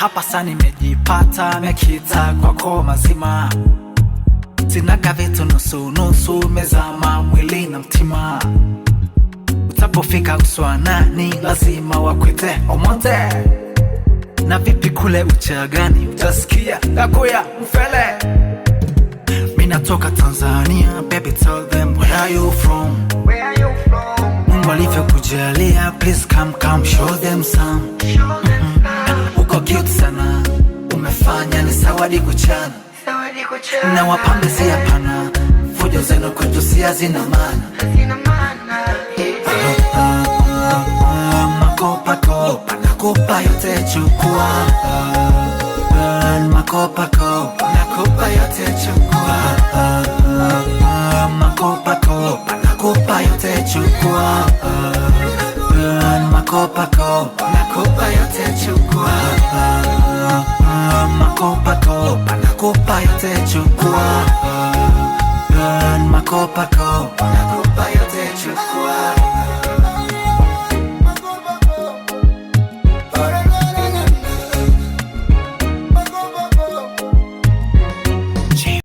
hapa sasa nimejipata, mekita kwako mazima. Sinaga vitu nusu nusu, mezama mwili na mtima. Utapofika uswanani lazima wakwite omonte. Na vipi kule Uchagani, utasikia Gakuya Mfele. Minatoka Tanzania, baby tell them where are you from? Mungu alivyo kujalia, please come show them some. Uko cute sana, umefanya ni sawadi kuchana. Na wapambe si hapana, fujo zenu kwetu si hazina maana. Makopa kopa, nakupa yote chukua. Makopa kopa, nakupa yote chukua. Makopa kopa, nakupa yote chukua. Makopa kopa.